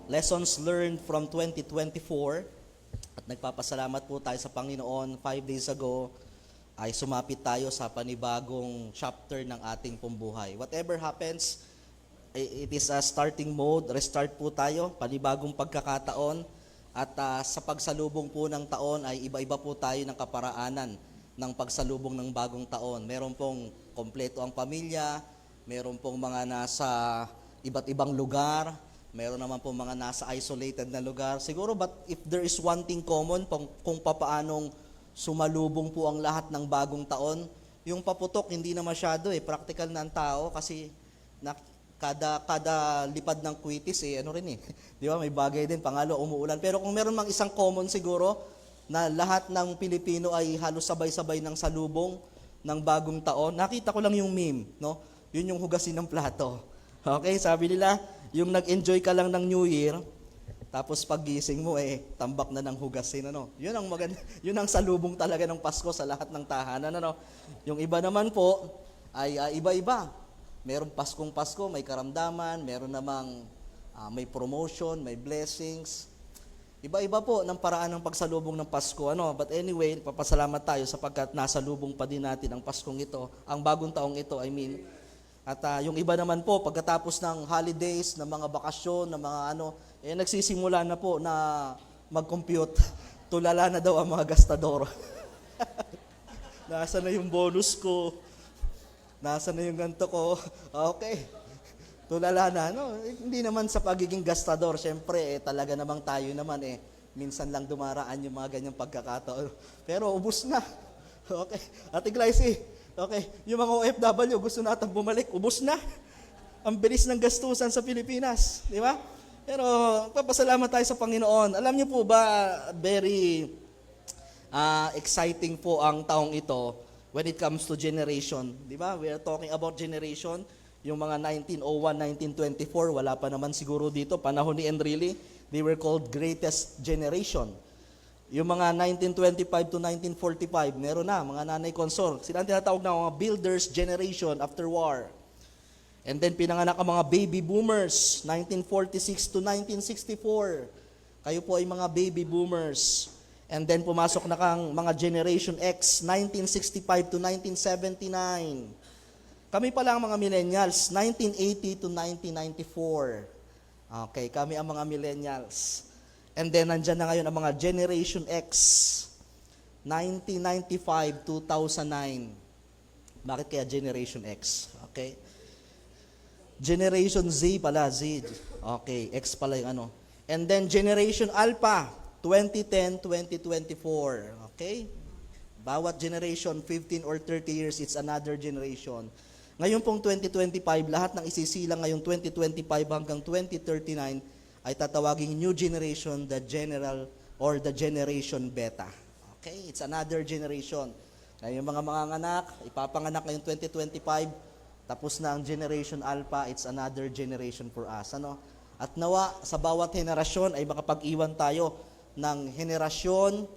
Lessons learned from 2024. At nagpapasalamat po tayo sa Panginoon. 5 days ago ay sumapit tayo sa panibagong chapter ng ating pumbuhay. Whatever happens, it is a starting mode. Restart po tayo, panibagong pagkakataon. At sa pagsalubong po ng taon ay iba-iba po tayo ng kaparaanan ng pagsalubong ng bagong taon. Meron pong kompleto ang pamilya, meron pong mga nasa iba't ibang lugar, meron naman pong mga nasa isolated na lugar. Siguro, but if there is one thing common kung papaanong sumalubong po ang lahat ng bagong taon, yung paputok hindi na masyado practical na ang tao kasi kada lipad ng kwitis ano rin di ba, may bagay din, pangalo umuulan. Pero kung meron mang isang common siguro, na lahat ng Pilipino ay halos sabay-sabay ng salubong ng bagong taon. Nakita ko lang yung meme, no? Yun yung hugasin ng plato. Okay, sabi nila, yung nag-enjoy ka lang ng New Year, tapos paggising mo tambak na ng hugasin, ano? Yun ang maganda, yun ang salubong talaga ng Pasko sa lahat ng tahanan, ano? Yung iba naman po ay iba-iba. Merong Paskong Pasko, may karamdaman, meron namang may promotion, may blessings. Iba-iba po ng paraan ng pagsalubong ng Pasko, ano? But anyway, papasalamat tayo sapagkat nasalubong pa din natin ang Paskong ito, ang bagong taong ito, I mean. At yung iba naman po, pagkatapos ng holidays, ng mga bakasyon, ng mga nagsisimula na po na mag-compute. Tulala na daw ang mga gastador. Nasa na yung bonus ko? Nasa na yung ganito ko? Okay. Tulala na, no? Hindi naman sa pagiging gastador, syempre, talaga namang tayo naman, minsan lang dumaraan yung mga ganyang pagkakataon. Pero ubus na. Okay. Ate Glycie, okay, yung mga OFW, gusto natin bumalik, ubus na. Ang bilis ng gastusan sa Pilipinas, di ba? Pero papasalamat tayo sa Panginoon. Alam niyo po ba, very exciting po ang taong ito when it comes to generation. Di ba? We are talking about generation. Yung mga 1901, 1924, wala pa naman siguro dito. Panahon ni Enrile, they were called greatest generation. Yung mga 1925 to 1945, meron na, mga nanay consort. Sila ang tinatawag na mga builders generation after war. And then pinanganak ang mga baby boomers, 1946 to 1964. Kayo po ay mga baby boomers. And then pumasok na kang mga Generation X, 1965 to 1979. Kami pala ang mga millennials, 1980 to 1994. Okay, kami ang mga millennials. And then nandyan na ngayon ang mga Generation X, 1995 to 2009. Bakit kaya Generation X? Okay. Generation Z pala, Z. Okay, X pala yung And then Generation Alpha, 2010, 2024. Okay? Bawat generation, 15 or 30 years, it's another generation. Ngayon pong 2025, lahat ng isisilang ngayong 2025 hanggang 2039 ay tatawaging new generation, the general or the generation beta. Okay? It's another generation. Ngayon mga anak, ipapanganak ngayong 2025, tapos na ang generation alpha, it's another generation for us. At nawa, sa bawat henerasyon ay makapag-iwan tayo ng henerasyon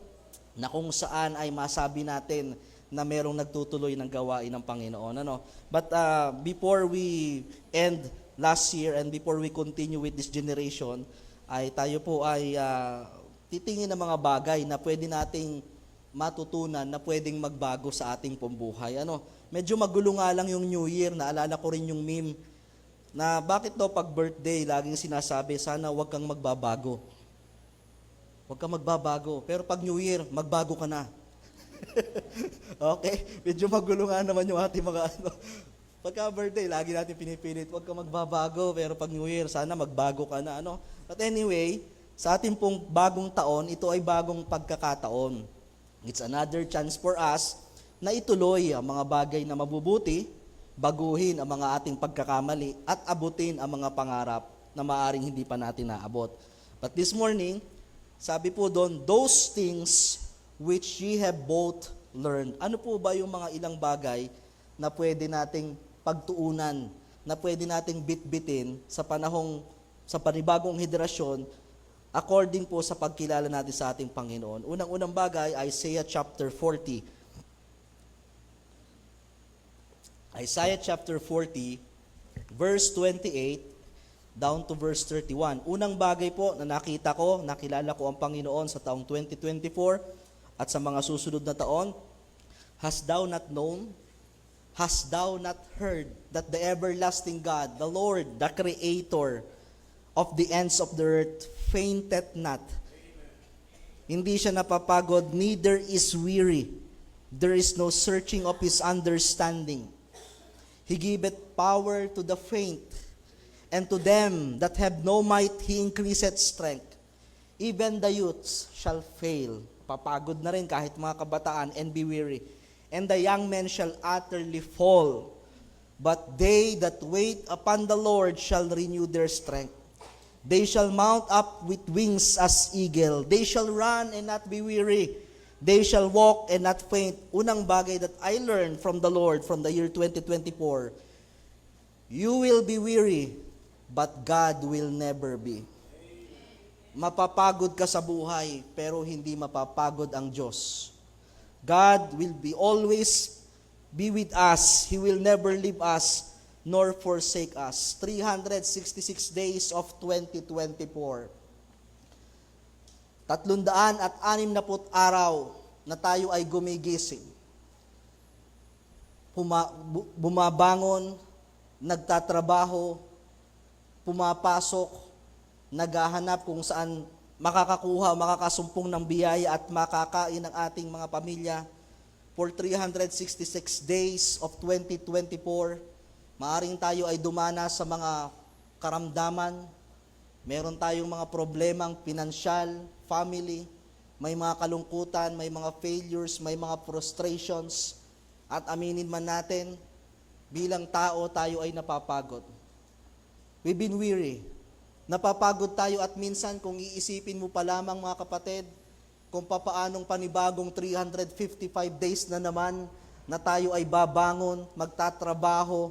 na kung saan ay masabi natin na merong nagtutuloy ng gawain ng Panginoon. But before we end last year and before we continue with this generation, ay tayo po ay titingin ng mga bagay na pwede nating matutunan na pwedeng magbago sa ating pambuhay. Medyo magulo nga lang yung New Year, naalala ko rin yung meme na bakit daw pag birthday, laging sinasabi, sana wag kang magbabago. Wag kang magbabago. Pero pag New Year, magbago ka na. Okay? Medyo magulo nga naman yung ating mga Pagka birthday, lagi natin pinipilit, wag kang magbabago. Pero pag New Year, sana magbago ka na. But anyway, sa ating pong bagong taon, ito ay bagong pagkakataon. It's another chance for us na ituloy ang mga bagay na mabubuti, baguhin ang mga ating pagkakamali, at abutin ang mga pangarap na maaring hindi pa natin naabot. But this morning, sabi po doon, those things which ye have both learned. Ano po ba yung mga ilang bagay na pwede nating pagtuunan, na pwede nating bitbitin sa panibagong henerasyon, according po sa pagkilala natin sa ating Panginoon. Unang-unang bagay, Isaiah chapter 40. Isaiah chapter 40, verse 28, down to verse 31. Unang bagay po na nakita ko, nakilala ko ang Panginoon sa taong 2024 at sa mga susunod na taon, hast thou not known, hast thou not heard that the everlasting God, the Lord, the Creator of the ends of the earth, fainteth not. Hindi siya napapagod, neither is weary. There is no searching of his understanding. He giveth power to the faint, and to them that have no might he increaseth strength. Even the youths shall fail. Papagod na rin kahit mga kabataan, and be weary. And the young men shall utterly fall. But they that wait upon the Lord shall renew their strength. They shall mount up with wings as eagle. They shall run and not be weary. They shall walk and not faint. Unang bagay that I learned from the Lord from the year 2024, you will be weary, but God will never be. Mapapagod ka sa buhay, pero hindi mapapagod ang Diyos. God will be always be with us. He will never leave us nor forsake us. 366 days of 2024. 360 araw na tayo ay gumigising. Bumabangon, nagtatrabaho, pumapasok, naghahanap kung saan makakakuha, makakasumpong ng biyaya at makakain ng ating mga pamilya. For 366 days of 2024, maaring tayo ay dumana sa mga karamdaman, meron tayong mga problemang pinansyal, family, may mga kalungkutan, may mga failures, may mga frustrations, at aminin man natin, bilang tao tayo ay napapagod. We've been weary. Napapagod tayo at minsan kung iisipin mo pa lamang mga kapatid, kung papaanong panibagong 355 days na naman na tayo ay babangon, magtatrabaho,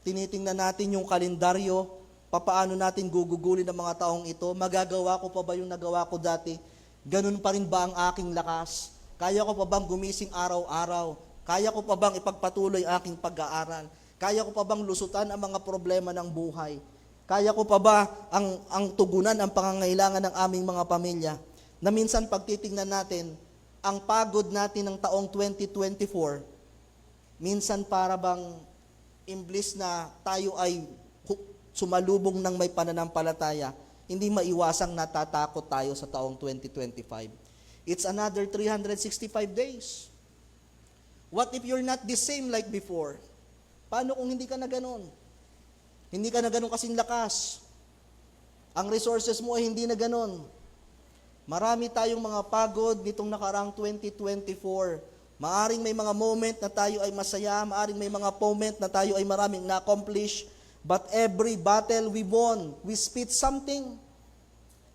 tinitingnan natin yung kalendaryo, papaano natin gugugulin ang mga taong ito, magagawa ko pa ba yung nagawa ko dati? Ganun pa rin ba ang aking lakas? Kaya ko pa bang gumising araw-araw? Kaya ko pa bang ipagpatuloy ang aking pag-aaral? Kaya ko pa bang lusutan ang mga problema ng buhay? Kaya ko pa ba ang tugunan ang pangangailangan ng aming mga pamilya? Na minsan pagtitingnan natin, ang pagod natin ng taong 2024, minsan para bang imblis na tayo ay sumalubong ng may pananampalataya, hindi maiwasang natatakot tayo sa taong 2025. It's another 365 days. What if you're not the same like before? Paano kung hindi ka na ganun? Hindi ka na ganun kasing lakas. Ang resources mo ay hindi na ganun. Marami tayong mga pagod nitong nakaraang 2024. Maaring may mga moment na tayo ay masaya, maaring may mga moment na tayo ay maraming na-accomplish, but every battle we won, we spit something.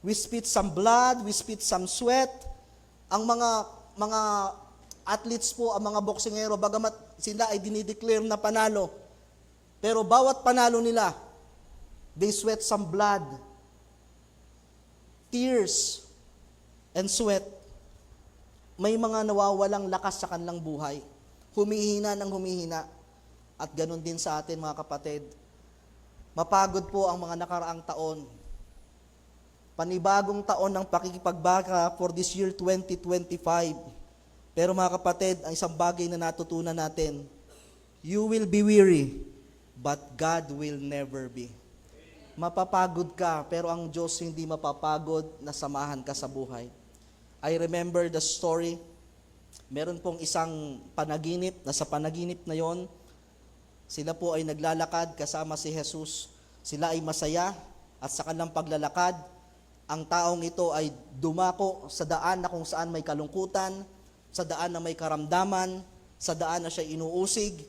We spit some blood, we spit some sweat. Ang mga athletes po, ang mga boksingero, bagamat sila ay dinideclare na panalo, pero bawat panalo nila, they sweat some blood, tears, and sweat. May mga nawawalang lakas sa kanilang buhay. Humihina ng humihina. At ganun din sa atin mga kapatid. Mapagod po ang mga nakaraang taon. Panibagong taon ng pakikipagbaka for this year 2025. Pero mga kapatid, ang isang bagay na natutunan natin, you will be weary, but God will never be. Mapapagod ka, pero ang Diyos hindi mapapagod na samahan ka sa buhay. I remember the story. Meron pong isang panaginip, na sa panaginip na yon, sila po ay naglalakad kasama si Jesus. Sila ay masaya at sa kanilang paglalakad, ang taong ito ay dumako sa daan na kung saan may kalungkutan, sa daan na may karamdaman, sa daan na siya inuusig.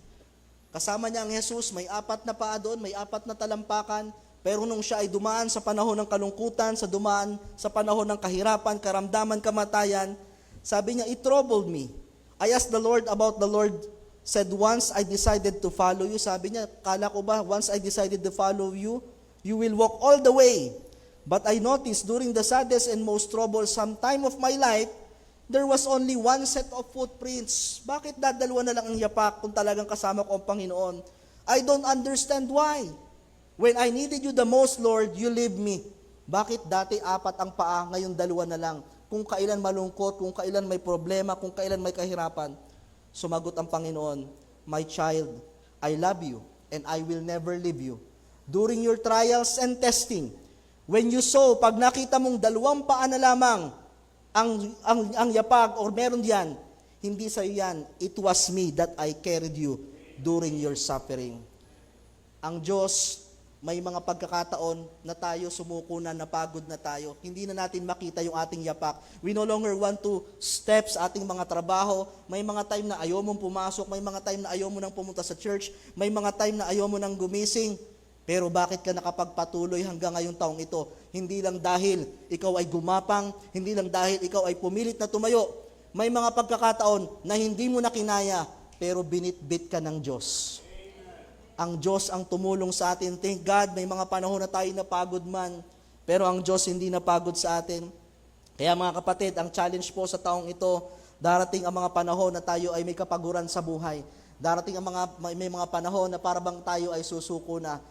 Kasama niya ang Jesus, may 4 na paa doon, may 4 na talampakan, pero nung siya ay dumaan sa panahon ng kalungkutan, dumaan sa panahon ng kahirapan, karamdaman, kamatayan, sabi niya, it troubled me. I asked the Lord about the Lord, said, once I decided to follow you, sabi niya, kala ko ba, once I decided to follow you, you will walk all the way. But I noticed during the saddest and most troublesome time of my life, there was only one set of footprints. Bakit dadalawa na lang ang yapak kung talagang kasama ko ang Panginoon? I don't understand why. When I needed you the most, Lord, you leave me. Bakit dati 4 ang paa, ngayon 2 na lang? Kung kailan malungkot, kung kailan may problema, kung kailan may kahirapan, sumagot ang Panginoon, my child, I love you and I will never leave you. During your trials and testing, when you saw, pag nakita mong 2 paa na lamang ang yapag or meron diyan, hindi sa iyo yan. It was me that I carried you during your suffering. Ang Diyos, may mga pagkakataon na tayo sumuko na, napagod na tayo. Hindi na natin makita yung ating yapak. We no longer want to step sa ating mga trabaho. May mga time na ayaw mong pumasok. May mga time na ayaw mo nang pumunta sa church. May mga time na ayaw mo nang gumising. Pero bakit ka nakapagpatuloy hanggang ngayong taong ito? Hindi lang dahil ikaw ay gumapang. Hindi lang dahil ikaw ay pumilit na tumayo. May mga pagkakataon na hindi mo na kinaya, pero binitbit ka ng Diyos. Ang Diyos ang tumulong sa atin. Thank God, may mga panahon na tayo napagod man, pero ang Diyos hindi napagod sa atin. Kaya mga kapatid, ang challenge po sa taong ito, darating ang mga panahon na tayo ay may kapaguran sa buhay. Darating ang may mga panahon na parang tayo ay susuko na.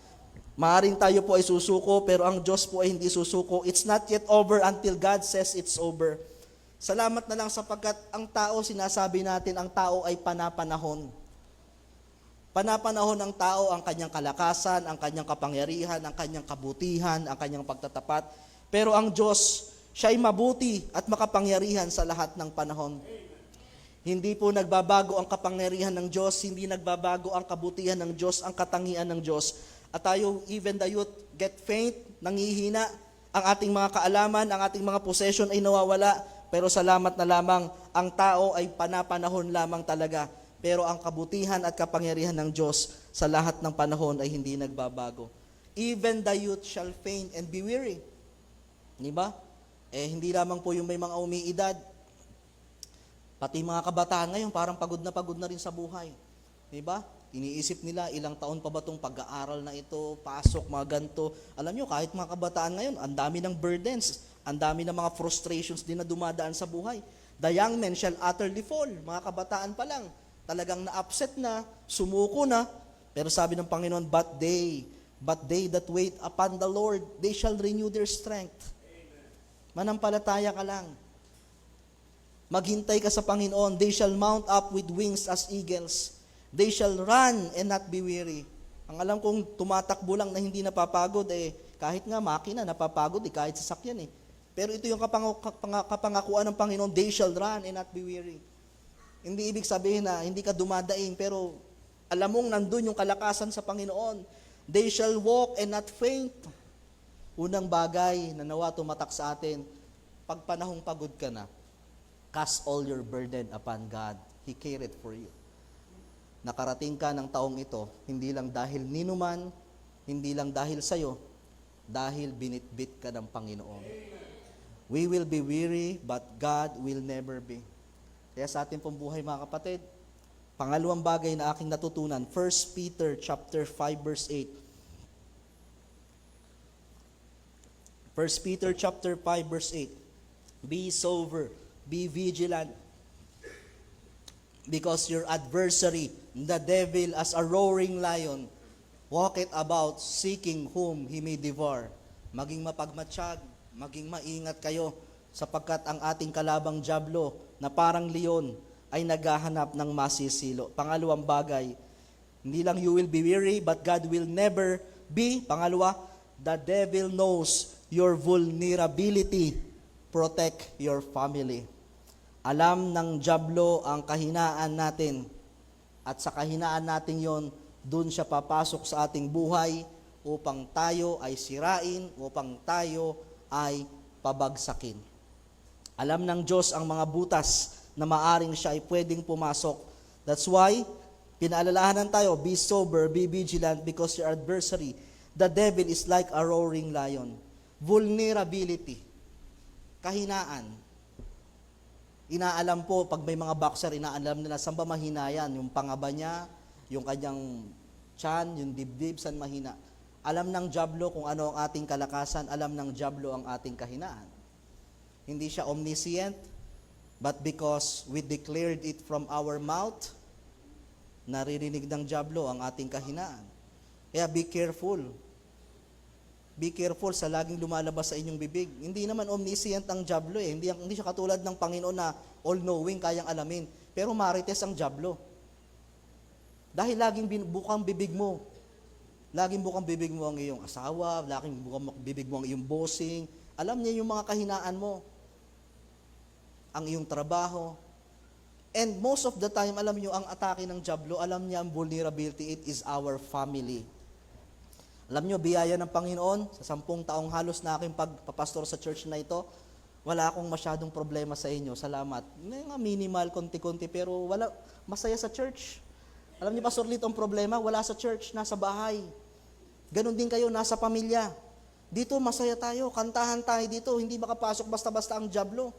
Maaring tayo po ay susuko, pero ang Diyos po ay hindi susuko. It's not yet over until God says it's over. Salamat na lang sapagkat ang tao, sinasabi natin, ang tao ay panapanahon. Panapanahon ng tao ang kanyang kalakasan, ang kanyang kapangyarihan, ang kanyang kabutihan, ang kanyang pagtatapat. Pero ang Diyos, siya ay mabuti at makapangyarihan sa lahat ng panahon. Hindi po nagbabago ang kapangyarihan ng Diyos, hindi nagbabago ang kabutihan ng Diyos, ang katangian ng Diyos. At tayo, even the youth, get faint, nangihina, ang ating mga kaalaman, ang ating mga possession ay nawawala. Pero salamat na lamang, ang tao ay panapanahon lamang talaga. Pero ang kabutihan at kapangyarihan ng Diyos sa lahat ng panahon ay hindi nagbabago. Even the youth shall faint and be weary. Di ba? Hindi lamang po yung may mga umiidad. Pati mga kabataan ngayon, parang pagod na rin sa buhay. Di ba? Iniisip nila, ilang taon pa ba itong pag-aaral na ito, pasok, mga ganito. Alam nyo, kahit mga kabataan ngayon, ang dami ng burdens, ang dami ng mga frustrations din na dumadaan sa buhay. The young men shall utterly fall. Mga kabataan pa lang. Talagang na-upset na, sumuko na. Pero sabi ng Panginoon, but they that wait upon the Lord, they shall renew their strength. Manampalataya ka lang. Maghintay ka sa Panginoon. They shall mount up with wings as eagles. They shall run and not be weary. Ang alam kong tumatakbo lang na hindi napapagod, kahit nga makina, napapagod, kahit sasakyan. Pero ito yung kapangakuan ng Panginoon, they shall run and not be weary. Hindi ibig sabihin na hindi ka dumadaing, pero alam mong nandun yung kalakasan sa Panginoon. They shall walk and not faint. Unang bagay na nawa tumatak sa atin, pag panahong pagod ka na, cast all your burden upon God. He cared for you. Nakarating ka ng taong ito, hindi lang dahil ninuman, hindi lang dahil sa'yo, dahil binitbit ka ng Panginoon. We will be weary, but God will never be. Kaya sa ating pong buhay mga kapatid, pangalawang bagay na aking natutunan, 1 Peter chapter 5 verse 8. 1 Peter chapter 5 verse 8. Be sober, be vigilant, because your adversary, the devil, as a roaring lion, walketh about seeking whom he may devour. Maging mapagmatsyag, maging maingat kayo, sapagkat ang ating kalabang dyablo na parang leon ay naghahanap ng masisilo. Pangalawang bagay, hindi lang you will be weary, but God will never be. Pangalawa, the devil knows your vulnerability. Protect your family. Alam ng dyablo ang kahinaan natin. At sa kahinaan natin yon, dun siya papasok sa ating buhay upang tayo ay sirain, upang tayo ay pabagsakin. Alam ng Diyos ang mga butas na maaring siya ay pwedeng pumasok. That's why, pinaalalahanan tayo, be sober, be vigilant, because your adversary, the devil, is like a roaring lion. Vulnerability, kahinaan. Inaalam po, pag may mga boxer, inaalam nila saan ba mahina yan, yung pangaba niya, yung kanyang tiyan, yung dibdib, saan mahina. Alam ng dyablo kung ano ang ating kalakasan, alam ng dyablo ang ating kahinaan. Hindi siya omniscient, but because we declared it from our mouth, naririnig ng dyablo ang ating kahinaan. Kaya be careful. Be careful sa laging lumalabas sa inyong bibig. Hindi naman omniscient ang diablo eh. Hindi siya katulad ng Panginoon na all-knowing, kayang alamin. Pero marites ang diablo. Dahil laging bukang bibig mo. Laging bukang bibig mo ang iyong asawa, laging bukang bibig mo ang iyong bossing. Alam niya yung mga kahinaan mo. Ang iyong trabaho. And most of the time, alam niyo, ang atake ng diablo, alam niya ang vulnerability, it is our family. Alam niyo, biyaya ng Panginoon, sa 10 taong halos na aking pagpapastor sa church na ito, wala akong masyadong problema sa inyo. Salamat. Mga minimal, konti-konti, pero wala, masaya sa church. Alam niyo, Pastor Lito, ang problema, wala sa church, nasa bahay. Ganon din kayo, nasa pamilya. Dito, masaya tayo, kantahan tayo dito, hindi makapasok basta-basta ang diablo.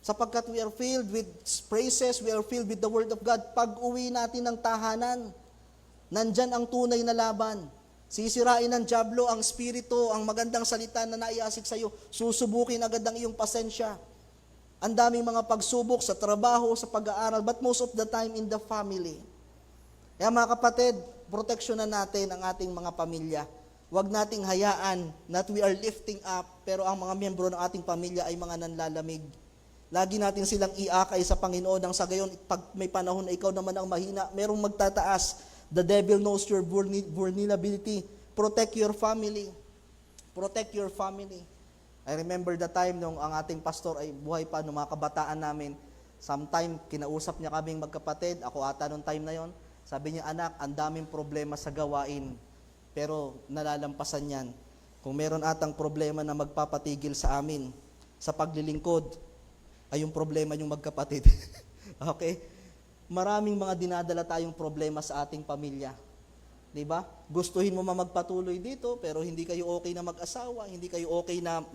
Sapagkat we are filled with praises, we are filled with the Word of God. Pag uwi natin ng tahanan, nandyan ang tunay na laban. Sisirain ng diablo ang spirito, ang magandang salita na naiasik sa iyo. Susubukin agad ang iyong pasensya. Ang daming mga pagsubok sa trabaho, sa pag-aaral, but most of the time in the family. Kaya mga kapatid, proteksyonan natin ang ating mga pamilya. Huwag nating hayaan that we are lifting up, pero ang mga miyembro ng ating pamilya ay mga nanlalamig. Lagi natin silang iakay sa Panginoon nang sa gayon, pag may panahon na ikaw naman ang mahina, merong magtataas. The devil knows your vulnerability. Protect your family. Protect your family. I remember the time nung ang ating pastor ay buhay pa, nung mga kabataan namin. Sometime, kinausap niya kaming magkapatid. Ako ata nung time na yon. Sabi niya, anak, ang daming problema sa gawain. Pero nalalampasan yan. Kung meron atang problema na magpapatigil sa amin, sa paglilingkod, ay yung problema yung magkapatid. Okay? Maraming mga dinadala tayong problema sa ating pamilya. 'Di ba? Gustuhin mo magpatuloy dito, pero hindi kayo okay na mag-asawa, hindi kayo okay na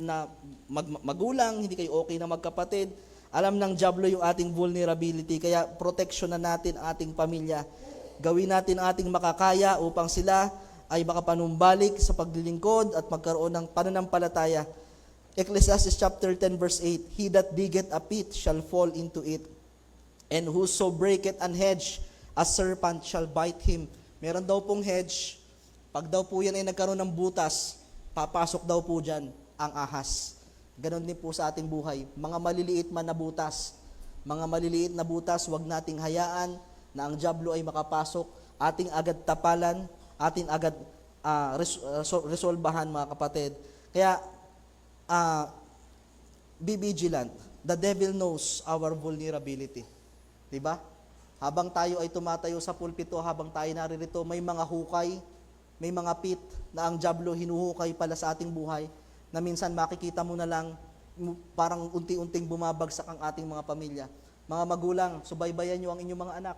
magulang, hindi kayo okay na magkapatid. Alam ng diablo yung ating vulnerability, kaya protection na natin ang ating pamilya. Gawin natin ang ating makakaya upang sila ay makapanumbalik sa paglilingkod at magkaroon ng pananampalataya. Ecclesiastes chapter 10 verse 8, He that diggeth a pit shall fall into it, and whoso breaketh an hedge, a serpent shall bite him. Meron daw pong hedge, pag daw po yan ay nagkaroon ng butas, papasok daw po dyan ang ahas. Ganon din po sa ating buhay. Mga maliliit man na butas, huwag nating hayaan na ang diablo ay makapasok, ating agad tapalan, ating agad resolbahan mga kapatid. Kaya, be vigilant. The devil knows our vulnerability. Diba? Habang tayo ay tumatayo sa pulpito, habang tayo naririto, may mga hukay, may mga pit na ang diablo hinuhukay pala sa ating buhay, na minsan makikita mo na lang, parang unti-unting bumabagsak ang ating mga pamilya. Mga magulang, subaybayan nyo ang inyong mga anak.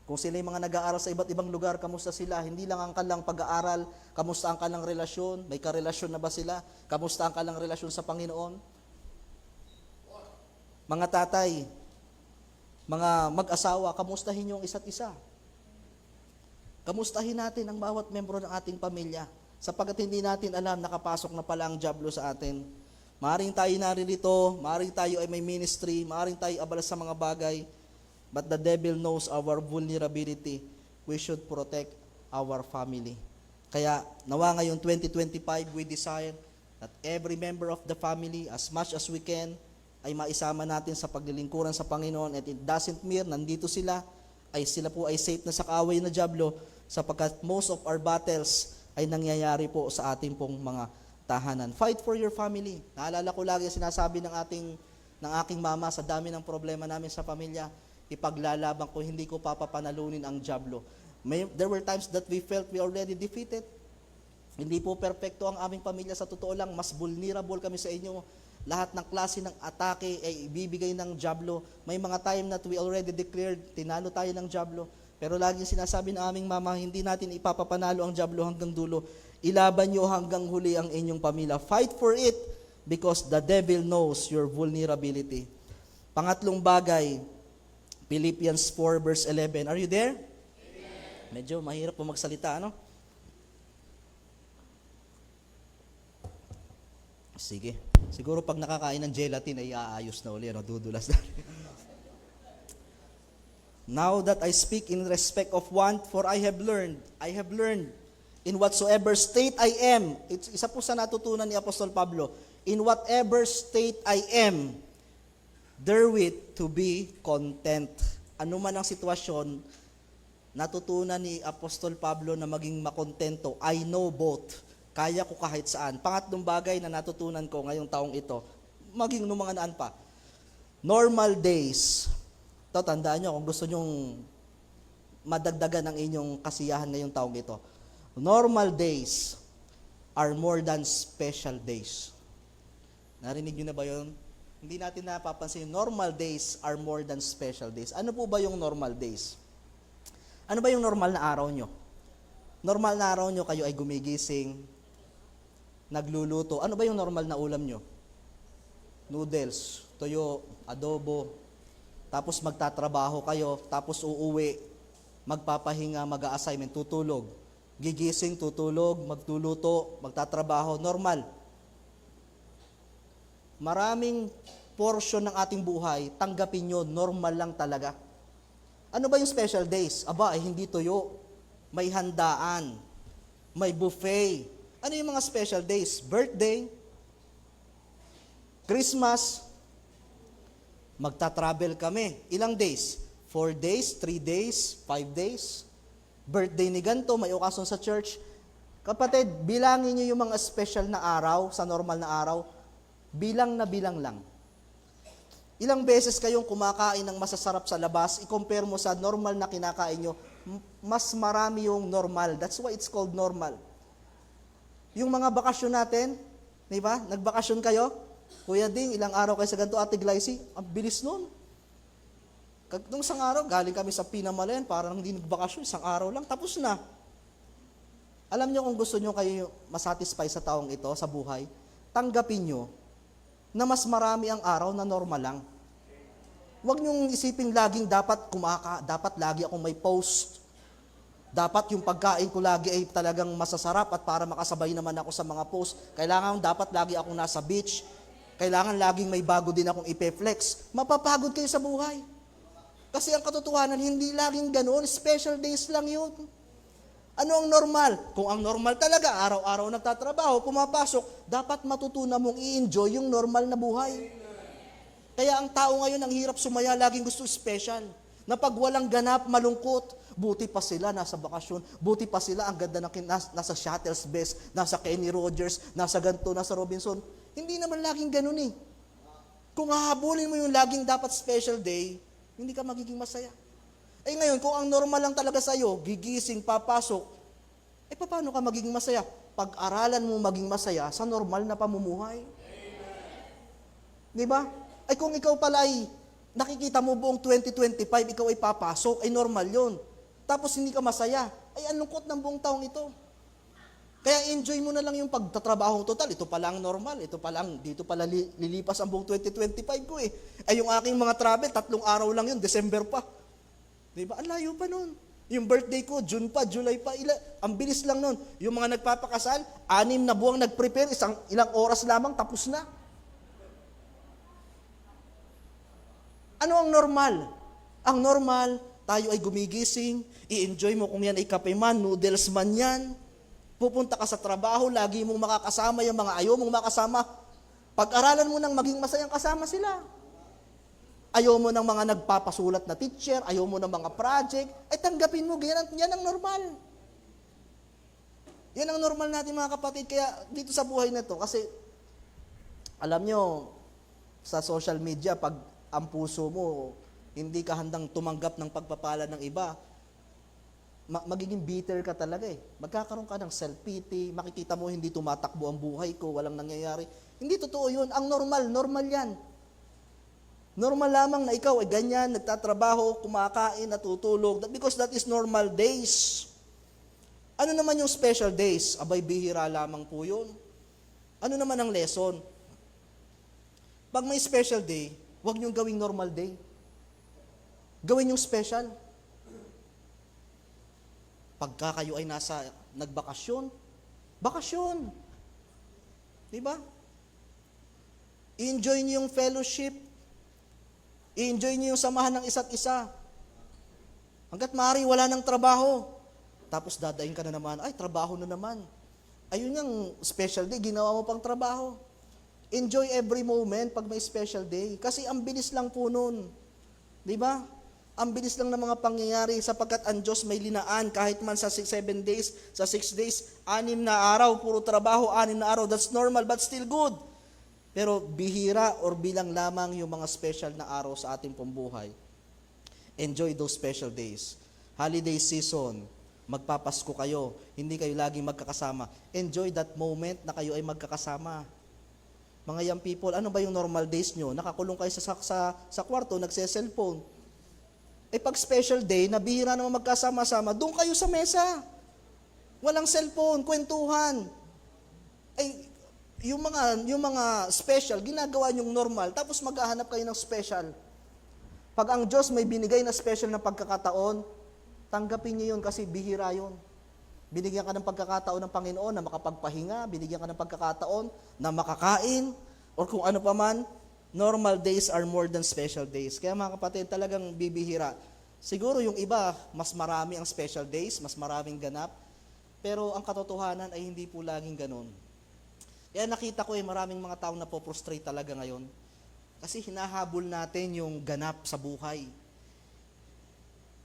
Kung sila yung mga nag-aaral sa iba't ibang lugar, kamusta sila? Hindi lang ang kalang pag-aaral, kamusta ang kalang relasyon? May karelasyon na ba sila? Kamusta ang kalang relasyon sa Panginoon? Mga tatay, mga mag-asawa, kamustahin nyo ang isa't isa. Kamustahin natin ang bawat membro ng ating pamilya, sapagkat hindi natin alam, nakapasok na pala ang diablo sa atin. Maaring tayo naririto, maaring tayo ay may ministry, maaring tayo abala sa mga bagay, but the devil knows our vulnerability. We should protect our family. Kaya nawa ngayon 2025, we desire that every member of the family, as much as we can, ay maisama natin sa paglilingkuran sa Panginoon. And it doesn't mean nandito sila po ay safe na sa kaaway na diablo, sapagkat most of our battles ay nangyayari po sa ating pong mga tahanan. Fight for your family. Naalala ko lagi sinasabi ng aking mama, sa dami ng problema namin sa pamilya, ipaglalaban ko, hindi ko papapanalunin ang diablo. There were times that we felt we already defeated. Hindi po perpekto ang aming pamilya, sa totoo lang, mas vulnerable kami sa inyo. Lahat ng klase ng atake ay ibibigay ng diablo. May mga time that we already declared, tinalo tayo ng diablo. Pero laging sinasabi ng aming mama, hindi natin ipapapanalo ang diablo hanggang dulo. Ilaban nyo hanggang huli ang inyong pamilya. Fight for it because the devil knows your vulnerability. Pangatlong bagay, Philippians 4 verse 11. Are you there? Amen. Medyo mahirap po magsalita, ano? Sige. Siguro pag nakakain ng gelatin ay aayos na uli, ano? Dudulas na. Now that I speak in respect of want, for I have learned In whatsoever state I am, isa po sa natutunan ni Apostol Pablo, in whatever state I am, therewith to be content. Ano man ang sitwasyon, natutunan ni Apostol Pablo na maging makontento. I know both. Kaya ko kahit saan. Pangatlong bagay na natutunan ko ngayong taong ito, maging nung mga naan pa, normal days. Ito, tandaan nyo, kung gusto nyong madagdagan ang inyong kasiyahan ngayong taong ito, normal days are more than special days. Narinig nyo na ba yun? Hindi natin napapansin, normal days are more than special days. Ano po ba yung normal days? Ano ba yung normal na araw nyo? Normal na araw nyo, kayo ay gumigising, nagluluto. Ano ba yung normal na ulam nyo? Noodles, tuyo, adobo, tapos magtatrabaho kayo, tapos uuwi, magpapahinga, mag-a-assignment, tutulog. Gigising, tutulog, magtuluto, magtatrabaho, normal. Maraming portion ng ating buhay, tanggapin nyo, normal lang talaga. Ano ba yung special days? Aba, hindi tuyo. May handaan. May buffet. Ano yung mga special days? Birthday, Christmas, magta-travel kami. Ilang days? 4 days, 3 days, 5 days. Birthday ni ganto, may okasyon sa church. Kapatid, bilangin niyo yung mga special na araw, sa normal na araw, bilang na bilang lang. Ilang beses kayong kumakain ng masasarap sa labas, i-compare mo sa normal na kinakain nyo, mas marami yung normal. That's why it's called normal. Yung mga bakasyon natin, di ba? Nagbakasyon kayo, Kuya Ding, ilang araw kayo sa ganito, Ate Glycy, ang bilis nun. Nung isang araw, galing kami sa Pinamalayan, parang hindi nagbakasyon, isang araw lang, tapos na. Alam nyo kung gusto nyo kayo masatisfy sa taong ito, sa buhay, tanggapin nyo na mas marami ang araw na normal lang. Huwag nyong isipin laging dapat lagi akong may post. Dapat yung pagkain ko lagi ay talagang masasarap at para makasabay naman ako sa mga post. Dapat lagi akong nasa beach. Kailangan laging may bago din akong ipe-flex. Mapapagod kayo sa buhay. Kasi ang katotohanan, hindi laging ganoon. Special days lang yun. Ano ang normal? Kung ang normal talaga, araw-araw nagtatrabaho, pumapasok, dapat matutunan mong i-enjoy yung normal na buhay. Kaya ang tao ngayon, ang hirap sumaya, laging gusto special. Na pag walang ganap, malungkot, buti pa sila nasa bakasyon, buti pa sila ang ganda nasa Shuttle's Best, nasa Kenny Rogers, nasa ganito, nasa Robinson. Hindi naman laging ganun eh. Kung hahabulin mo yung laging dapat special day, hindi ka magiging masaya. Eh ngayon, kung ang normal lang talaga sa'yo, gigising, papasok, paano ka magiging masaya? Pag-aralan mo maging masaya sa normal na pamumuhay. Di ba? Ay kung ikaw pala ay nakikita mo buong 2025, ikaw ay papasok, ay normal yon. Tapos hindi ka masaya, ay ang lungkot ng buong taong ito. Kaya enjoy mo na lang yung pagtatrabaho total. Ito pala ang normal, dito pala lilipas ang buong 2025 ko eh. Ay yung aking mga travel, 3 araw lang yun, December pa. Diba? Ang layo pa nun. Yung birthday ko, June pa, July pa, ang bilis lang nun. Yung mga nagpapakasal, 6 na buwang nag-prepare, ilang oras lamang, tapos na. Ano ang normal? Ang normal, tayo ay gumigising, i-enjoy mo kung yan ay kape man, noodles man yan. Pupunta ka sa trabaho, lagi mong makakasama yung mga ayaw mong makasama. Pag-aralan mo nang maging masayang kasama sila. Ayaw mo ng mga nagpapasulat na teacher, ayaw mo ng mga project, ay tanggapin mo, yan ang normal. Yan ang normal natin mga kapatid, kaya dito sa buhay na to, kasi alam nyo, sa social media, pag ang puso mo, hindi ka handang tumanggap ng pagpapala ng iba, magiging bitter ka talaga eh. Magkakaroon ka ng self-pity, makikita mo hindi tumatakbo ang buhay ko, walang nangyayari. Hindi totoo yun. Ang normal yan. Normal lamang na ikaw ay ganyan, nagtatrabaho, kumakain, natutulog, because that is normal days. Ano naman yung special days? Abay, bihira lamang po yun. Ano naman ang lesson? Pag may special day, huwag niyong gawing normal day. Gawin yung special. Pagka kayo ay nagbakasyon, bakasyon. Diba? I-enjoy niyo yung fellowship. I-enjoy niyo yung samahan ng isa't isa. Hanggat maaari, wala ng trabaho. Tapos dadaing ka na naman, ay, trabaho na naman. Ayun yung special day, ginawa mo pang trabaho. Enjoy every moment pag may special day. Kasi ang bilis lang po nun. Di ba? Ang bilis lang ng mga pangyayari sapagkat ang Diyos may linaan kahit man sa 7 days, sa 6 days, 6 na araw, puro trabaho, 6 na araw. That's normal but still good. Pero bihira or bilang lamang yung mga special na araw sa ating pambuhay. Enjoy those special days. Holiday season, magpapasko kayo, hindi kayo laging magkakasama. Enjoy that moment na kayo ay magkakasama. Mga young people, ano ba yung normal days nyo? Nakakulong kayo sa kwarto, nagse-cellphone. Pag special day, nabihira naman magkasama-sama, doon kayo sa mesa. Walang cellphone, kwentuhan. Yung mga special, ginagawa nyong normal, tapos maghahanap kayo ng special. Pag ang Diyos may binigay na special na pagkakataon, tanggapin niyo yun kasi bihira yun. Binigyan ka ng pagkakataon ng Panginoon na makapagpahinga, binigyan ka ng pagkakataon na makakain, or kung ano pa man, normal days are more than special days. Kaya mga kapatid, talagang bibihira. Siguro yung iba, mas marami ang special days, mas maraming ganap, pero ang katotohanan ay hindi po laging ganun. Kaya nakita ko maraming mga taong napoprostrate talaga ngayon. Kasi hinahabol natin yung ganap sa buhay.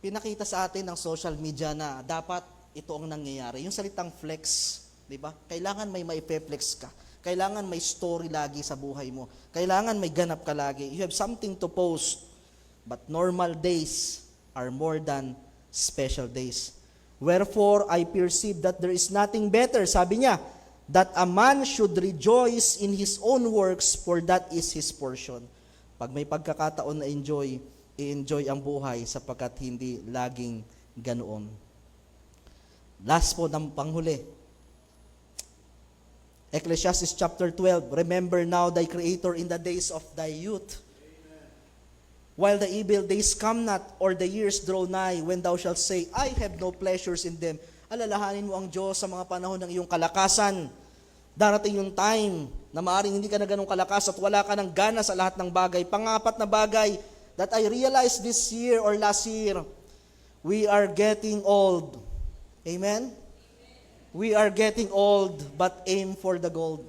Pinakita sa atin ng social media na dapat ito ang nangyayari. Yung salitang flex, di ba? Kailangan may maipe-flex ka. Kailangan may story lagi sa buhay mo. Kailangan may ganap ka lagi. You have something to post. But normal days are more than special days. Wherefore, I perceive that there is nothing better, sabi niya, that a man should rejoice in his own works, for that is his portion. Pag may pagkakataon na i-enjoy ang buhay sapagkat hindi laging ganoon. Last po ng panghuli. Ecclesiastes chapter 12, remember now thy Creator in the days of thy youth, while the evil days come not, or the years draw nigh, when thou shalt say, I have no pleasures in them. Alalahanin mo ang Diyos sa mga panahon ng iyong kalakasan. Darating yung time na maaaring hindi ka na ganun kalakas at wala ka ng gana sa lahat ng bagay. Pangapat na bagay that I realized this year or last year, we are getting old. Amen? We are getting old, but aim for the gold.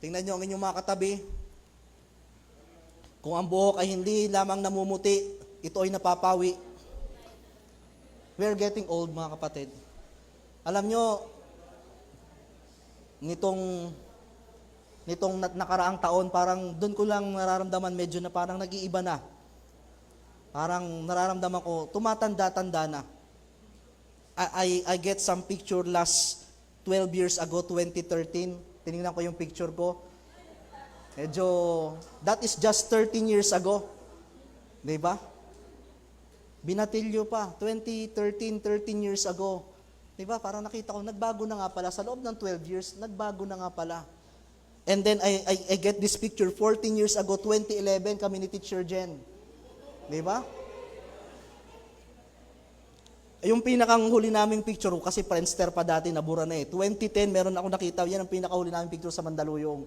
Tingnan nyo ang inyong mga katabi. Kung ang buhok ay hindi lamang namumuti, ito ay napapawi. We are getting old, mga kapatid. Alam nyo, nitong nakaraang taon, parang doon ko lang nararamdaman medyo na parang nag-iiba na. Parang nararamdaman ko, tumatanda-tanda na. I get some picture last 12 years ago, 2013. Tinignan ko yung picture ko. Medyo, that is just 13 years ago. Diba? Binatilyo pa, 2013, 13 years ago. Diba? Parang nakita ko, nagbago na nga pala. Sa loob ng 12 years, nagbago na nga pala. And then, I get this picture, 14 years ago, 2011, kami ni Teacher Jen. Diba? Yung pinakang huli naming picture, kasi Friendster pa dati, nabura na 2010, meron ako nakita, yan ang pinakahuli naming picture sa Mandaluyong.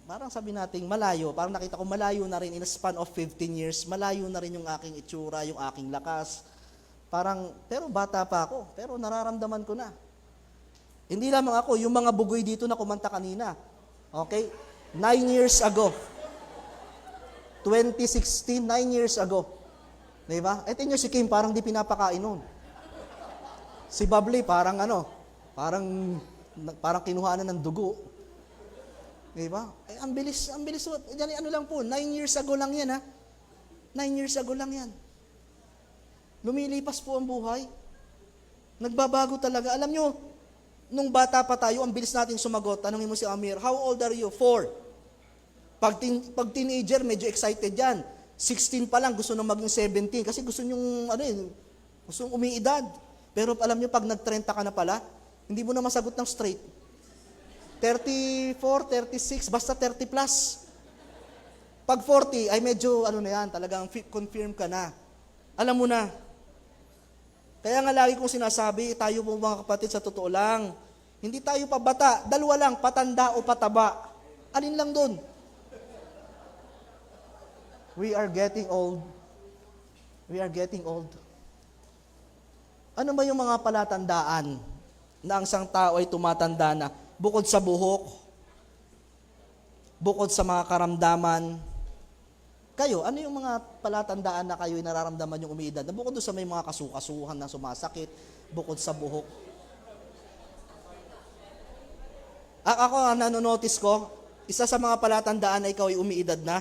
Parang sabi nating malayo, parang nakita ko malayo na rin in a span of 15 years, malayo na rin yung aking itsura, yung aking lakas. Pero bata pa ako, pero nararamdaman ko na. Hindi lamang ako, yung mga bugoy dito na kumanta kanina. Okay? 9 years ago. 2016, 9 years ago. Diba? Tingnan si Kim, parang di pinapakain nun. Si Bubbly, parang kinuhaan na ng dugo. Diba? Ang bilis. Ano lang po, 9 years ago lang yan, ha? 9 years ago lang yan. Lumilipas po ang buhay. Nagbabago talaga. Alam nyo, nung bata pa tayo, ang bilis natin sumagot. Tanungin mo si Amir, how old are you? 4. Pag teenager, medyo excited yan. 16 pa lang, gusto nang maging 17. Kasi gusto nung umiidad. Pero alam nyo, pag nag-30 ka na pala, hindi mo na masagot ng straight. 34, 36, basta 30 plus. Pag 40, ay medyo, talagang confirm ka na. Alam mo na. Kaya nga lagi kong sinasabi, tayo po mga kapatid, sa totoo lang, hindi tayo pa bata, dalawa lang, patanda o pataba. Alin lang doon? We are getting old. We are getting old. Ano ba yung mga palatandaan na ang isang tao ay tumatanda na? Bukod sa buhok, bukod sa mga karamdaman, kayo, ano yung mga palatandaan na kayo ay nararamdaman yung umiidad? Na bukod doon sa may mga kasukasuhan na sumasakit, bukod sa buhok. Ako, nanonotice ko, isa sa mga palatandaan na ikaw ay umiidad na,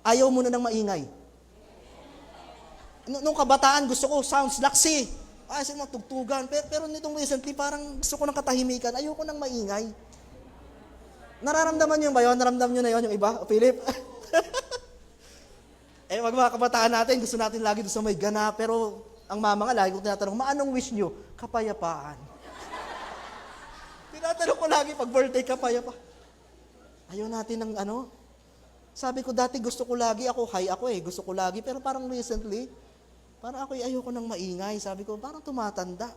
ayaw mo na ng maingay. Nung kabataan, gusto ko, sounds laksi. Ay, sa mga tugtugan. Pero nitong recently, parang gusto ko ng katahimikan. Ayoko ng maingay. Nararamdaman nyo ba yun? Nararamdaman nyo na yun, yung iba? Philip? Mga kabataan natin, gusto natin lagi doon sa may gana. Pero ang mama nga, lagi ko tinatanong, anong wish nyo? Kapayapaan. Tinatanong ko lagi pag birthday, kapayapaan. Ayaw natin ng ano. Sabi ko, dati gusto ko lagi, high ako gusto ko lagi. Pero parang recently, parang ako ayoko ng maingay. Sabi ko, parang tumatanda.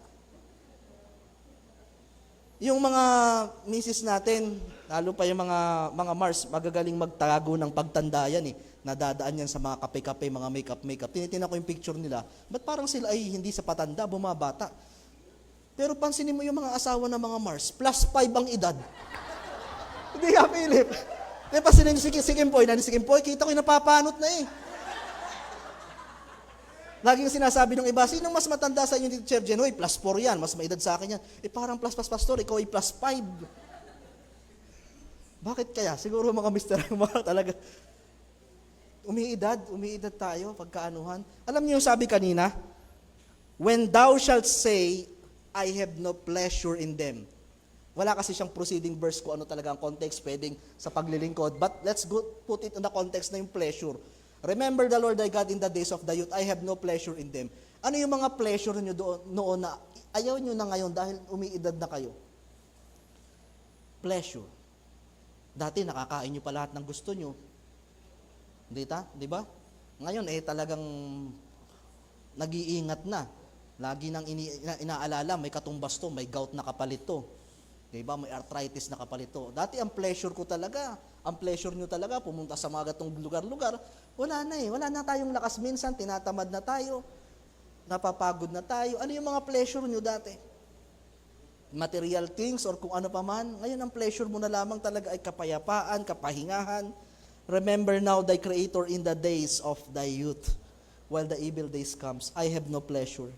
Yung mga misis natin, lalo pa yung mga Mars, magagaling magtago ng pagtanda yan Nadadaan yan sa mga kape-kape, mga makeup. Tinitingnan ko yung picture nila. Ba't parang sila ay hindi sa patanda, bumabata? Pero pansinin mo yung mga asawa ng mga Mars, +5 ang edad. Hindi ka, Philip. Pansinin niyo si Kimpoy, kita ko yung napapanot na Laging sinasabi ng iba, sinong mas matanda sa inyo, Teacher Jen? +4 yan, mas maedad sa akin yan. Parang pastor, ikaw ay +5. Bakit kaya? Siguro mga mister, mga talaga, umiidad tayo, pagkaanuhan. Alam niyo yung sabi kanina, when thou shalt say, I have no pleasure in them. Wala kasi siyang proceeding verse kung ano talaga ang context, pwedeng sa paglilingkod. But let's put it in the context na yung pleasure. Remember the Lord thy God in the days of the youth, I have no pleasure in them. Ano yung mga pleasure nyo noon na ayaw nyo na ngayon dahil umiidad na kayo? Pleasure. Dati nakakain nyo pa lahat ng gusto nyo. Di ba? Ngayon talagang nag-iingat na. Lagi nang inaalala, may katumbas to, may gout na kapalit to. Diba? May arthritis na kapalit to. Dati ang pleasure ko talaga, ang pleasure nyo talaga, pumunta sa mga gatong lugar-lugar, wala na tayong lakas minsan, tinatamad na tayo, napapagod na tayo. Ano yung mga pleasure nyo dati? Material things or kung ano pa man. Ngayon ang pleasure mo na lamang talaga ay kapayapaan, kapahingahan. Remember now thy Creator in the days of thy youth, while the evil days comes. I have no pleasure.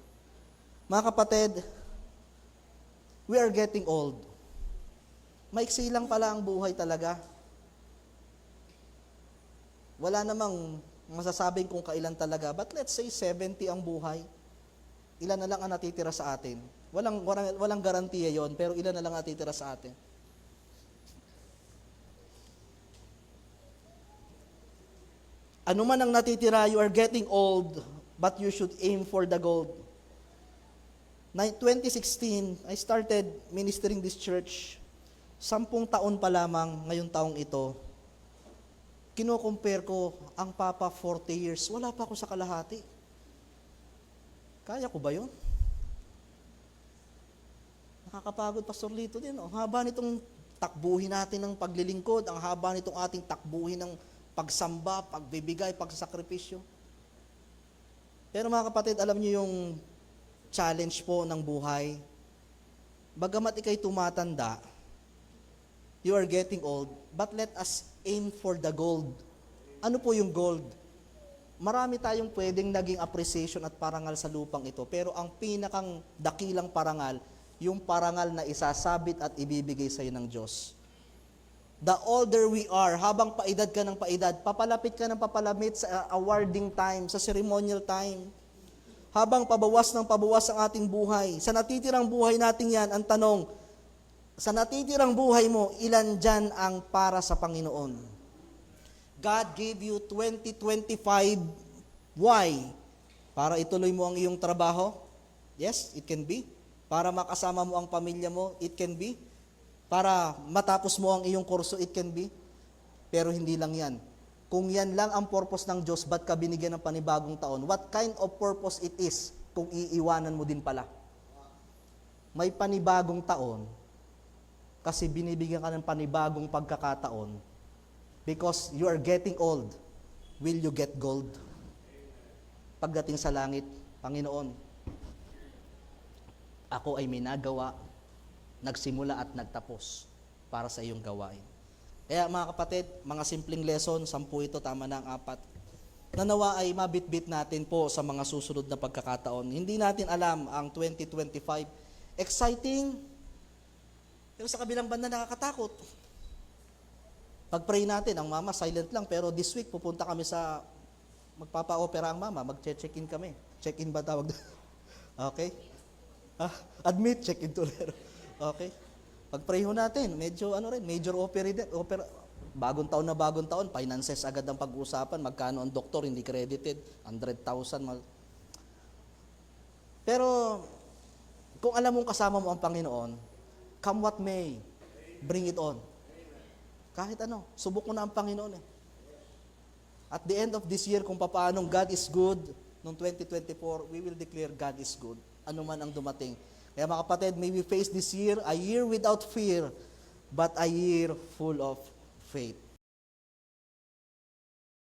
Mga kapatid, we are getting old. Maiksi lang pala ang buhay talaga. Wala namang masasabing kung kailan talaga. But let's say 70 ang buhay. Ilan na lang ang natitira sa atin. Walang garantiya yon, pero ilan na lang natitira sa atin. Ano man ang natitira, you are getting old, but you should aim for the gold. 2016, I started ministering this church. 10 taon pa lamang ngayong taong ito. Kino-compare ko ang Papa 40 years. Wala pa ako sa kalahati. Kaya ko ba yun? Nakakapagod, Pastor Lito din. Ang haba nitong takbuhin natin ng paglilingkod, ang haba nitong ating takbuhin ng pagsamba, pagbibigay, pagsasakripisyo. Pero mga kapatid, alam niyo yung challenge po ng buhay. Bagamat ikay tumatanda, you are getting old, but let us aim for the gold. Ano po yung gold? Marami tayong pwedeng naging appreciation at parangal sa lupang ito, pero ang pinakang dakilang parangal, yung parangal na isasabit at ibibigay sa iyo ng Diyos. The older we are, habang paedad ka ng paedad, papalapit ka ng papalamit sa awarding time, sa ceremonial time. Habang pabawas ng pabawas ang ating buhay, sa natitirang buhay natin yan, ang tanong, sa natitirang buhay mo, ilan dyan ang para sa Panginoon? God gave you 2025. Why? Para ituloy mo ang iyong trabaho? Yes, it can be. Para makasama mo ang pamilya mo? It can be. Para matapos mo ang iyong kurso? It can be. Pero hindi lang yan. Kung yan lang ang purpose ng Diyos, ba't ka binigyan ng panibagong taon? What kind of purpose it is kung iiwanan mo din pala? May panibagong taon, kasi binibigyan ka ng panibagong pagkakataon because you are getting old. Will you get gold? Pagdating sa langit, Panginoon, ako ay may nagawa, nagsimula at nagtapos para sa iyong gawain. Kaya mga kapatid, mga simpleng lesson, 10 ito, tama na ang 4. Nanawa ay mabitbit natin po sa mga susunod na pagkakataon. Hindi natin alam ang 2025. Exciting, pero sa kabilang banda nakakatakot. Pag-pray natin, ang mama silent lang, pero this week pupunta kami sa, magpapa-opera ang mama, mag-check-in kami. Check-in ba tawag doon? Okay? Admit, check-in to later. Okay? Pag-pray ho natin, medyo major opera, bagong taon, finances agad ang pag-uusapan, magkano ang doktor, hindi credited, 100,000. Pero, kung alam mong kasama mo ang Panginoon, come what may, bring it on. Kahit ano, subok mo na ang Panginoon eh. At the end of this year, kung paano God is good, noong 2024, we will declare God is good, ano man ang dumating. Kaya mga kapatid, may we face this year, a year without fear, but a year full of faith.